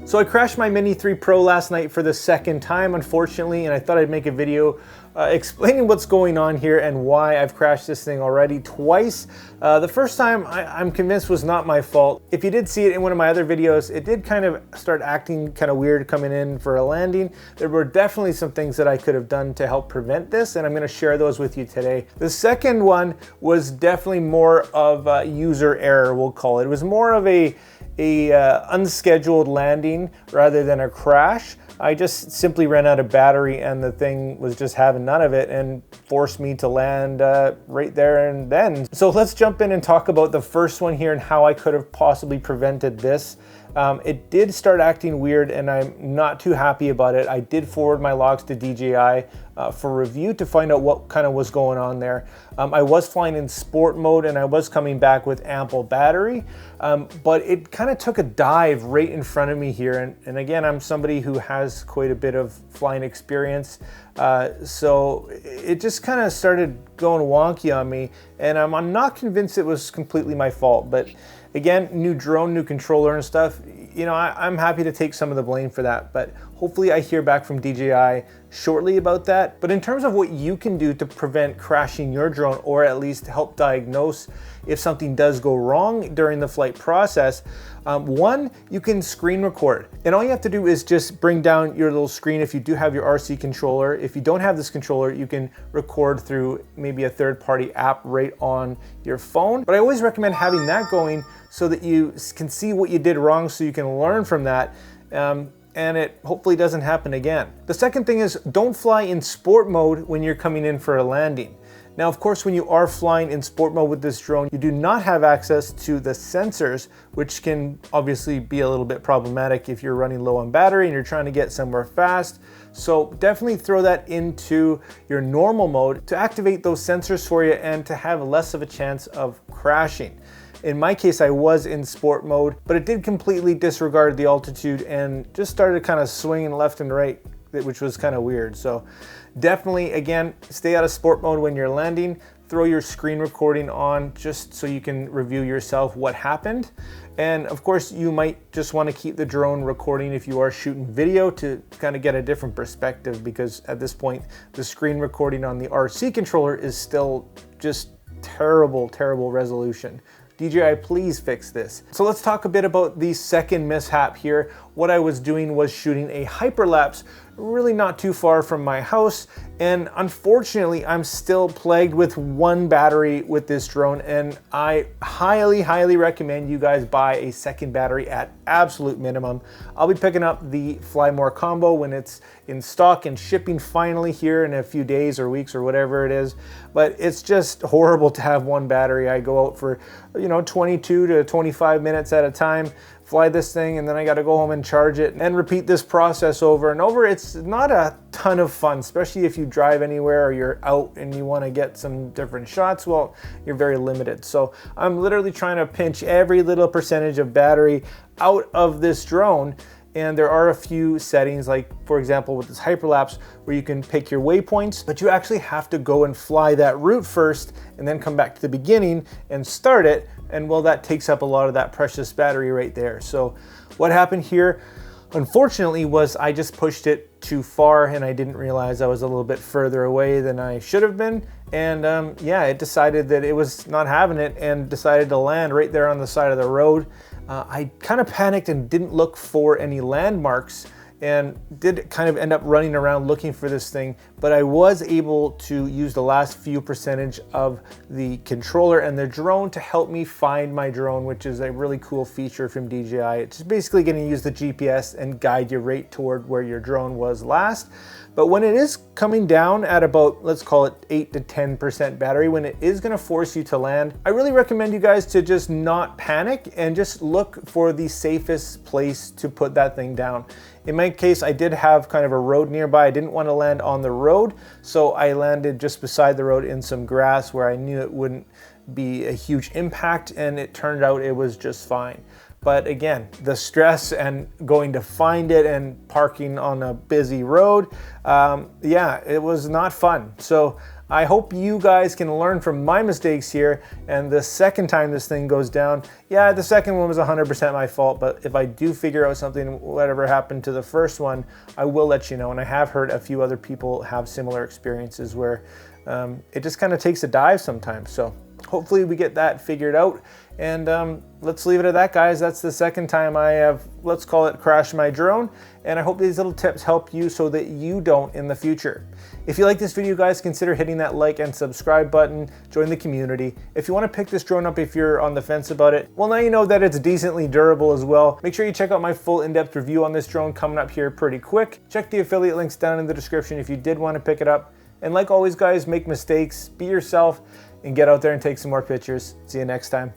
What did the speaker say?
So I crashed my Mini 3 Pro last night for the second time, unfortunately, and I thought I'd make a video explaining what's going on here and why I've crashed this thing already twice. The first time I'm convinced was not my fault. If you did see it in one of my other videos, it did kind of start acting kind of weird coming in for a landing. There were definitely some things that I could have done to help prevent this, and I'm going to share those with you today. The second one was definitely more of a user error, we'll call it. It was more of a unscheduled landing rather than a crash. I just simply ran out of battery and the thing was just having none of it and forced me to land right there and then. So let's jump in and talk about the first one here and how I could have possibly prevented this. It did start acting weird and I'm not too happy about it. I did forward my logs to DJI for review to find out what kind of was going on there. I was flying in sport mode and I was coming back with ample battery, but it kind of took a dive right in front of me here. And again, I'm somebody who has quite a bit of flying experience. So it just kind of started going wonky on me, and I'm not convinced it was completely my fault, but again, new drone, new controller and stuff, you know, I'm happy to take some of the blame for that, but hopefully I hear back from DJI shortly about that. But in terms of what you can do to prevent crashing your drone, or at least help diagnose if something does go wrong during the flight process, one, you can screen record. And all you have to do is just bring down your little screen if you do have your RC controller. If you don't have this controller, you can record through maybe a third-party app right on your phone. But I always recommend having that going so that you can see what you did wrong, so you can learn from that. And it hopefully doesn't happen again. The second thing is, don't fly in sport mode when you're coming in for a landing. Now, of course, when you are flying in sport mode with this drone, you do not have access to the sensors, which can obviously be a little bit problematic if you're running low on battery and you're trying to get somewhere fast. So definitely throw that into your normal mode to activate those sensors for you and to have less of a chance of crashing. In my case, I was in sport mode, but it did completely disregard the altitude and just started kind of swinging left and right, which was kind of weird. So definitely, again, stay out of sport mode when you're landing. Throw your screen recording on just so you can review yourself what happened. And of course, you might just want to keep the drone recording if you are shooting video to kind of get a different perspective, because at this point, the screen recording on the RC controller is still just terrible, terrible resolution. DJI, please fix this. So let's talk a bit about the second mishap here. What I was doing was shooting a hyperlapse really not too far from my house, and unfortunately I'm still plagued with one battery with this drone, and I highly recommend you guys buy a second battery at absolute minimum. I'll be picking up the Fly More combo when it's in stock and shipping finally here in a few days or weeks or whatever it is, but it's just horrible to have one battery. I go out for 22 to 25 minutes at a time, fly this thing, and then I got to go home and charge it and repeat this process over and over. It's not a ton of fun, especially if you drive anywhere or you're out and you want to get some different shots. Well, you're very limited. So I'm literally trying to pinch every little percentage of battery out of this drone. And there are a few settings, like for example with this hyperlapse, where you can pick your waypoints, but you actually have to go and fly that route first and then come back to the beginning and start it. And well, that takes up a lot of that precious battery right there. So what happened here, unfortunately, was I just pushed it too far and I didn't realize I was a little bit further away than I should have been. And yeah, it decided that it was not having it and decided to land right there on the side of the road. I kind of panicked and didn't look for any landmarks and did kind of end up running around looking for this thing, but I was able to use the last few percentage of the controller and the drone to help me find my drone, which is a really cool feature from DJI. It's basically going to use the GPS and guide you right toward where your drone was last. But when it is coming down at about, let's call it 8 to 10% battery, when it is gonna force you to land, I really recommend you guys to just not panic and just look for the safest place to put that thing down. In my case, I did have kind of a road nearby. I didn't want to land on the road, so I landed just beside the road in some grass where I knew it wouldn't be a huge impact, and it turned out it was just fine. But again, the stress and going to find it and parking on a busy road, yeah, it was not fun. So I hope you guys can learn from my mistakes here, and the second time this thing goes down, yeah, the second one was 100% my fault, but if I do figure out something, whatever happened to the first one, I will let you know. And I have heard a few other people have similar experiences where it just kind of takes a dive sometimes. So hopefully we get that figured out. And let's leave it at that, guys. That's the second time I have, let's call it, crashed my drone. And I hope these little tips help you so that you don't in the future. If you like this video, guys, consider hitting that like and subscribe button, join the community. If you want to pick this drone up if you're on the fence about it, well, now you know that it's decently durable as well. Make sure you check out my full in-depth review on this drone coming up here pretty quick. Check the affiliate links down in the description if you did want to pick it up. And like always, guys, make mistakes, be yourself, and get out there and take some more pictures. See you next time.